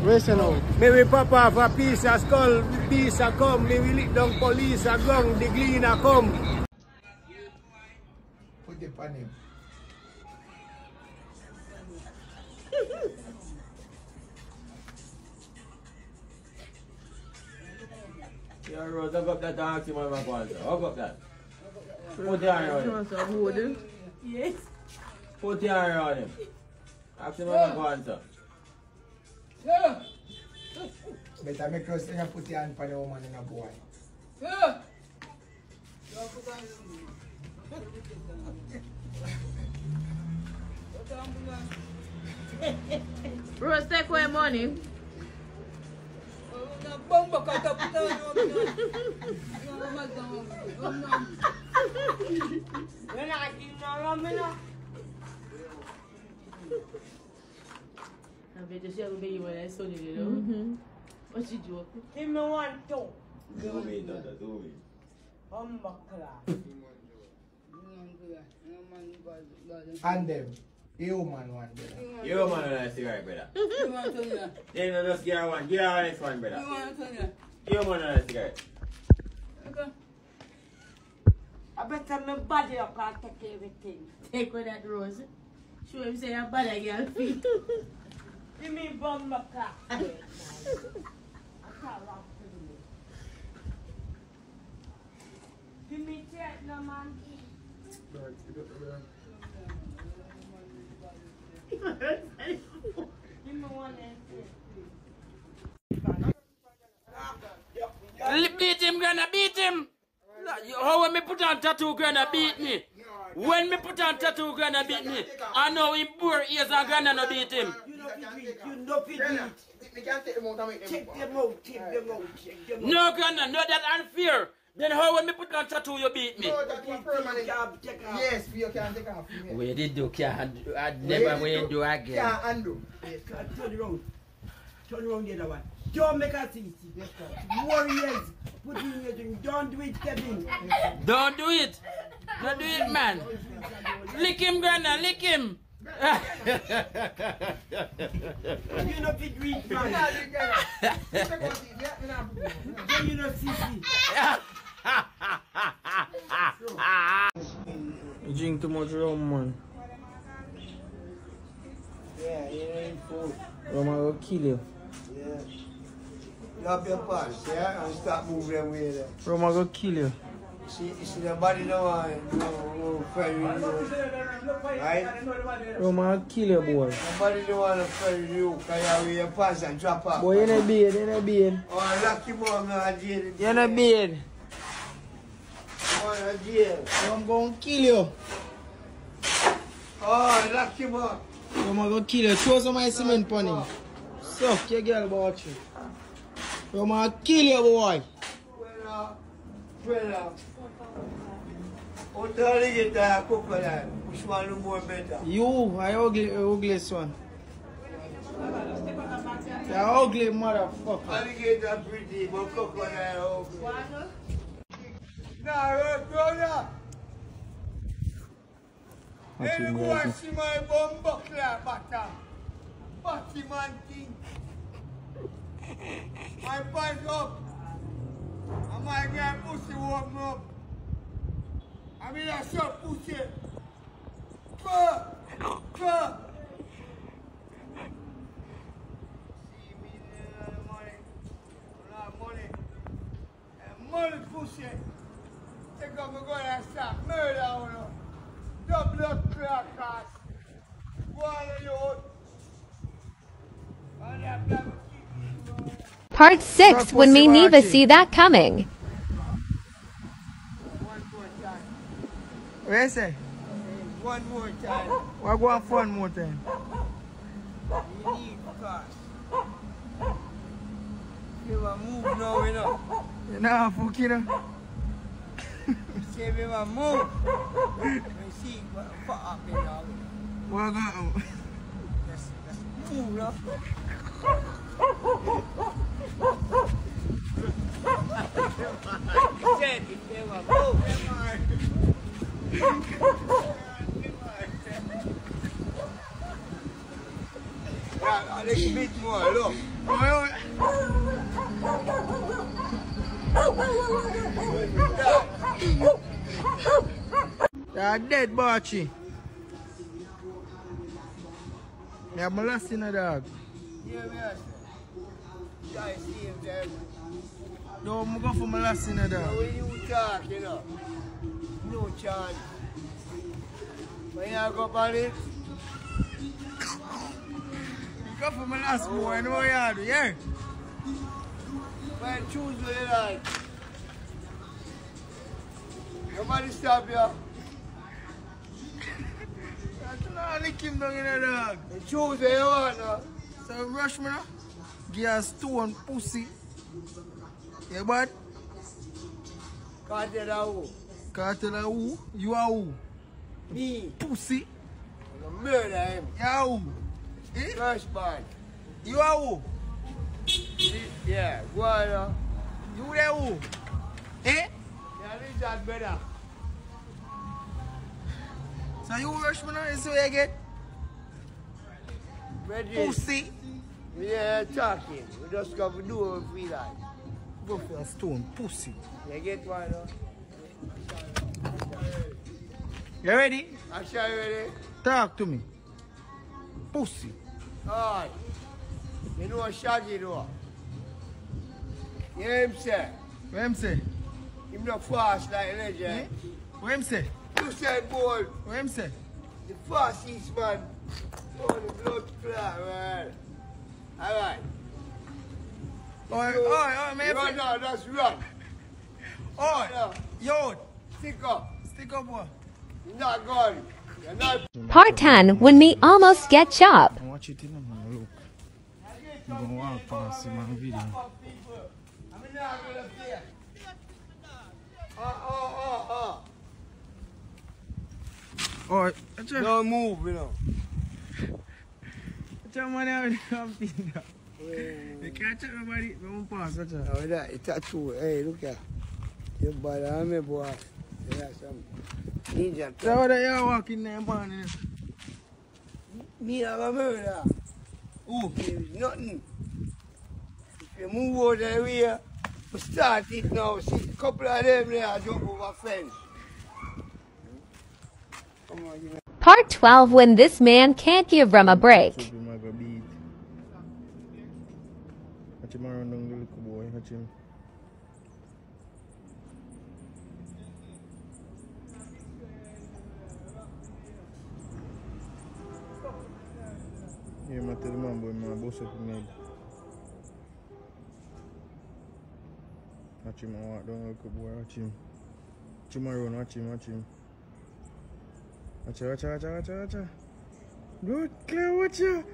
Where's you now? Me will pop off a piece of skull, piece of come, me will lick down police a gun, the gleaner come. Put it on him. Yeah, Rose, hug up that dance, man, my boy. Hug up that. Put your hand on him. Yes. Put your hand on him. Ask him what my boy. Yeah. Better make us think and put your hand on the woman and a boy. Yeah. Rose, take away money. I bet you she'll be when I saw you, you know. What you do? Give me one, two. Do me, Dada, do me. And them. Human one, brother. You man on a cigarette, brother. Then you just give her one. Give her this one, brother. You man on a cigarette. I better my body up and take everything. Take away that Rose. Show him say you're bad girl feet. Give me bum my car. I can't rock to me. Give me that, no man. Give me one and Beat him, gonna beat him. How when me put on tattoo, gonna beat me. When me put on tattoo, gonna beat me. I know him poor ears are gonna no beat him. you know fit it. Take them out, take them out, take them out. No, gonna, no, that unfair. Then how when me put on tattoo, you beat me? Yes, you can take off. We did do can't, I never will do again. Can't undo. Turn around the other one. Don't make us easy. Warriors, put in your drink. Don't do it, Kevin. Don't do it. Don't do it, man. Lick him, Grandma, lick him. You know fit read, man. You know sissy. You drink too much rum, man. Yeah, you ain't food. Rum will kill you. Yeah. Drop your pants, yeah, and start moving away there. Rum will kill you. See the body no friend with you, right? Rum will kill you, boy. The body don't want to friend with you, because you wear your pants and drop off. Boy, you in a beard, you in a beard. Oh, lock him up now, jail. You in a beard. Oh, jail. Rum gonna kill you. Oh, lock him up. Rum gonna kill you. Throw some ice cement on him. Suck your girl about you. Rum gonna kill you, boy. Well, how do you get that coconut? Which one is more better? You, I ugliest one. The ugly motherfucker. Alligator pretty, but coconut ugly. Nah, brother. Hey, boy, see my bum buckler, butter. Batty man thing. My pants up. And my girl pussy warm up. I mean, I saw pussy. Fuck! Fuck! See me there, money. Not money. Money pussy. Take up my gun and start murder on her. Double up crackers. One of you. And that black Part 6, when me never see that coming. one more time. What you say? One more time. We're going for one more time. You need cash. You want move now, you know. You know, fuck you know. Say we want move. We see what fuck up in now. We're going to. Let's move now. Said if they want move. A little bit more, look. We're You're dead, Barchi. You have molesting a dog. Yeah, yes. Yeah, I see him there. No, I'm going for molesting a dog. When you talk, you know, no chance. When you go on it, You go for molest boy, I know what you do, yeah? when you choose what you like. Nobody stop you. That's not lick him down in a dog. You choose what you want, no? So you rush me now? Give a stone pussy. Yeah, bud? Can't tell you Can't tell her who? You are who? who. Me, Pussy. I'm gonna murder him. You are who? Eh? First man. You are who? Yeah, go on now. You there who? Eh? Yeah, this that better. So you rush me now? You see what you get? Ready? Pussy. Yeah, talking. We just come to do what we feel like. Go for a stone pussy. You get one, no? You ready? Action, you ready? Talk to me. Pussy. Alright. You know what Shaggy do? You hear him say? What him say? Him not fast like a legend. Eh? What him say? You said, boy, What him say? the fastest man. Oh, the blood clot, man. Alright. Oi, man. Run now, just run. Oi, Now, yo, stick up. stick up, boy. You're not gone. You're not. Part 10 when me almost get chopped. Watch it in the man, look. I'm gonna walk past him on video. I'm not gonna fear. Oh. Oi, watch out. Don't move, you know. Watch out, man, I'm camping now. You can't check nobody, but I'm pass, watch out. Oh, that, it's a tattoo. Hey, look here. You bother me, boy. You got some ninja. So what are you walking there, man? Me have a murder. Who? There's nothing. If you move out of the way, we start it now. See, a couple of them there jump over fence. Come on, give me. Part 12 when this man can't give Rum a break. Watch him around the little boy, watch him. Yeah, I tell the man boy, man, boss up him head. Watch him walk down like a boy, watch him. Watch him around, watch him. Watch out. Good, clear, watch out.